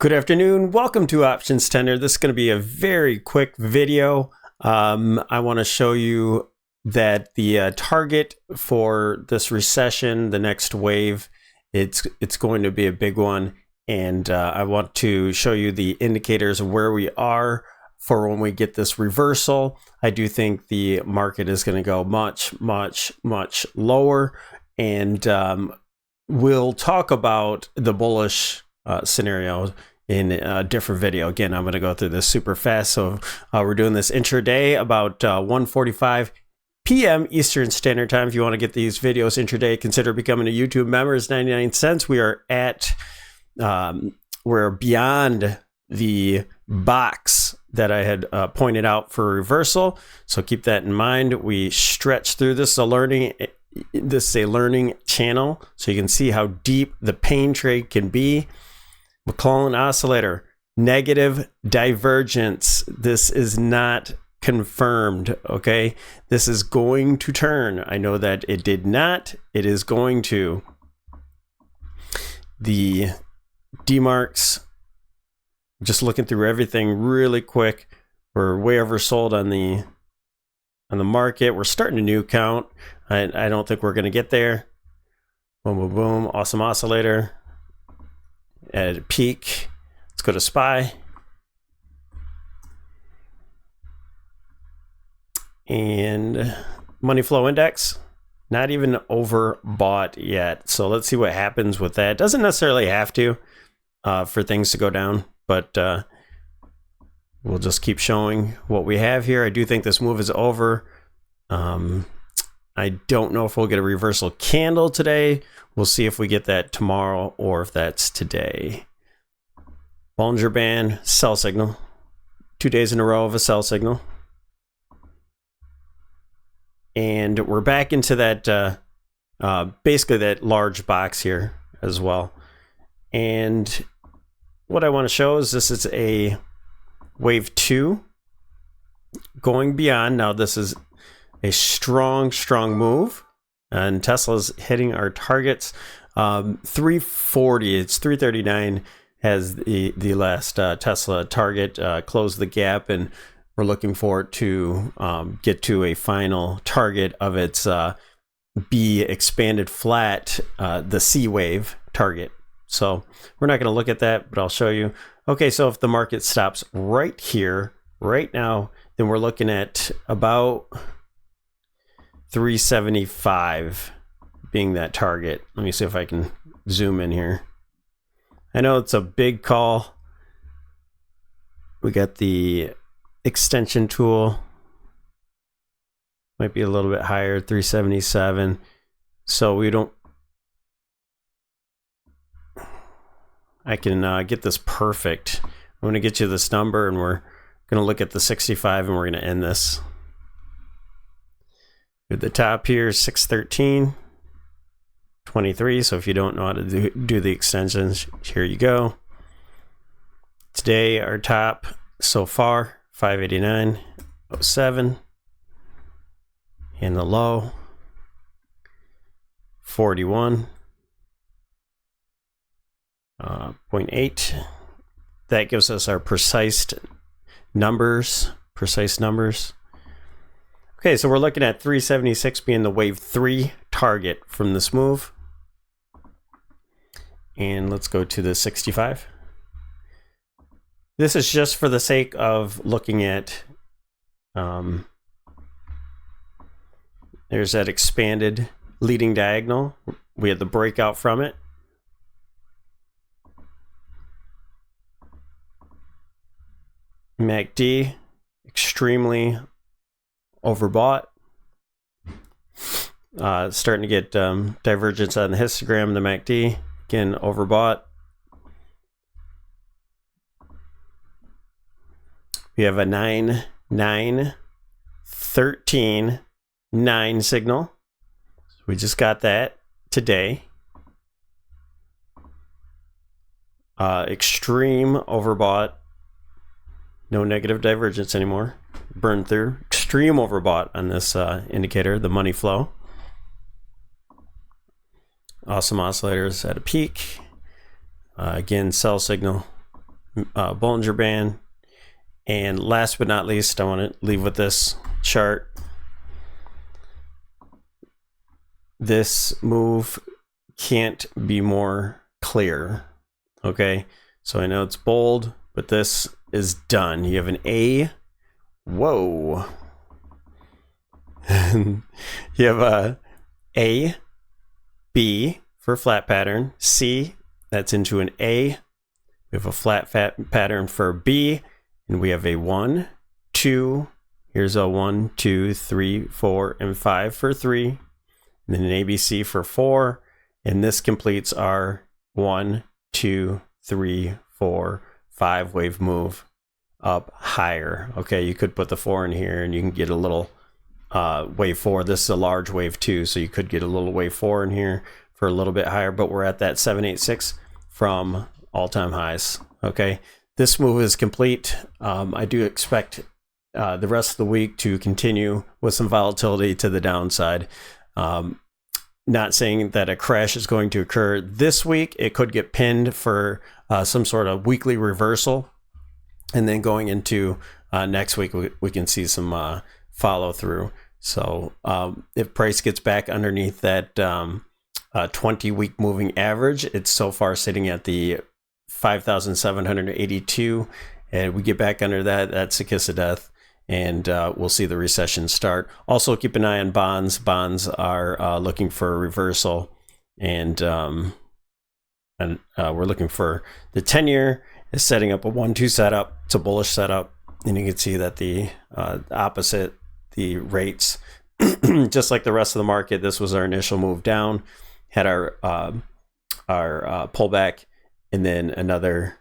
Good afternoon. Welcome to OptionsTender. This is going to be a very quick video. I want to show you that the target for this recession, the next wave, it's going to be a big one. And I want to show you the indicators of where we are for when we get this reversal. I do think the market is going to go much, much, much lower. And we'll talk about the bullish scenario in a different video. Again, I'm going to go through this super fast. So we're doing this intraday about 1:45 p.m. Eastern Standard Time. If you want to get these videos intraday, consider becoming a YouTube member. It's 99 cents. We are at, we're beyond the box that I had pointed out for reversal. So keep that in mind. We stretch through this. This is a learning channel, so you can see how deep the pain trade can be. McClellan oscillator, negative divergence. This is not confirmed, okay? This is going to turn. I know that it did not. It is going to. The demarks, just looking through everything really quick. We're way oversold on the market. We're starting a new count. I don't think we're going to get there. Boom, boom, boom. Awesome oscillator. At a peak. Let's go to SPY. And money flow index, not even overbought yet. So let's see what happens with that. Doesn't necessarily have to for things to go down, but we'll just keep showing what we have here. I do think this move is over. I don't know if we'll get a reversal candle today. We'll see if we get that tomorrow or if that's today. Bollinger Band, sell signal. 2 days in a row of a sell signal. And we're back into that, basically that large box here as well. And what I want to show is this is a wave 2 going beyond. Now this is a strong move, and Tesla's hitting our targets. 340, it's 339 has the last Tesla target, closed the gap, and we're looking for it to get to a final target of its B expanded flat, the C wave target. So we're not going to look at that, but I'll show you. Okay, so if the market stops right here, right now, then we're looking at about 375 being that target. Let me see if I can zoom in here. I know it's a big call. We got the extension tool. Might be a little bit higher, 377. So we don't... I can get this perfect. I'm going to get you this number, and we're going to look at the 65, and we're going to end this. At the top here, 613, 23. So if you don't know how to do the extensions, here you go. Today, our top so far, 589.07. And the low, 41.8. That gives us our precise numbers. Okay, so we're looking at 376 being the wave 3 target from this move. And let's go to the 65. This is just for the sake of looking at, there's that expanded leading diagonal. We had the breakout from it. MACD, extremely overbought. Starting to get divergence on the histogram. The MACD, again, overbought. We have a 9, 9, 13, 9 signal. We just got that today. Extreme overbought. No negative divergence anymore. Burned through. Extreme overbought on this indicator, the money flow. Awesome oscillators at a peak. Again, sell signal. Bollinger Band. And last but not least, I want to leave with this chart. This move can't be more clear. Okay, so I know it's bold, but this is done. You have an A. Whoa. You have a A, B for flat pattern, C, that's into an A. We have a flat pattern for B, and we have a 1, 2, here's a 1, 2, 3, 4, and 5 for 3, and then an ABC for 4, and this completes our 1, 2, 3, 4, 5 wave move up higher. Okay, you could put the 4 in here and you can get a little wave 4. This is a large wave 2, so you could get a little wave 4 in here for a little bit higher, but we're at that 786 from all-time highs. Okay, this move is complete. I do expect the rest of the week to continue with some volatility to the downside. Not saying that a crash is going to occur this week. It could get pinned for some sort of weekly reversal, and then going into next week we can see some follow through. So if price gets back underneath that 20-week moving average, it's so far sitting at the 5,782, and we get back under that, that's a kiss of death, and we'll see the recession start. Also keep an eye on bonds. Bonds are looking for a reversal, and we're looking for the 10-year is setting up a 1-2 setup. It's a bullish setup, and you can see that the opposite, the rates, just like the rest of the market, this was our initial move down, had our pullback, and then another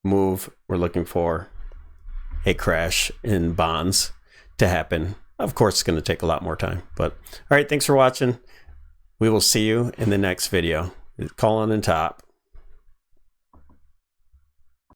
move. We're looking for a crash in bonds to happen. Of course, it's going to take a lot more time, but all right, thanks for watching. We will see you in the next video. Call on and top.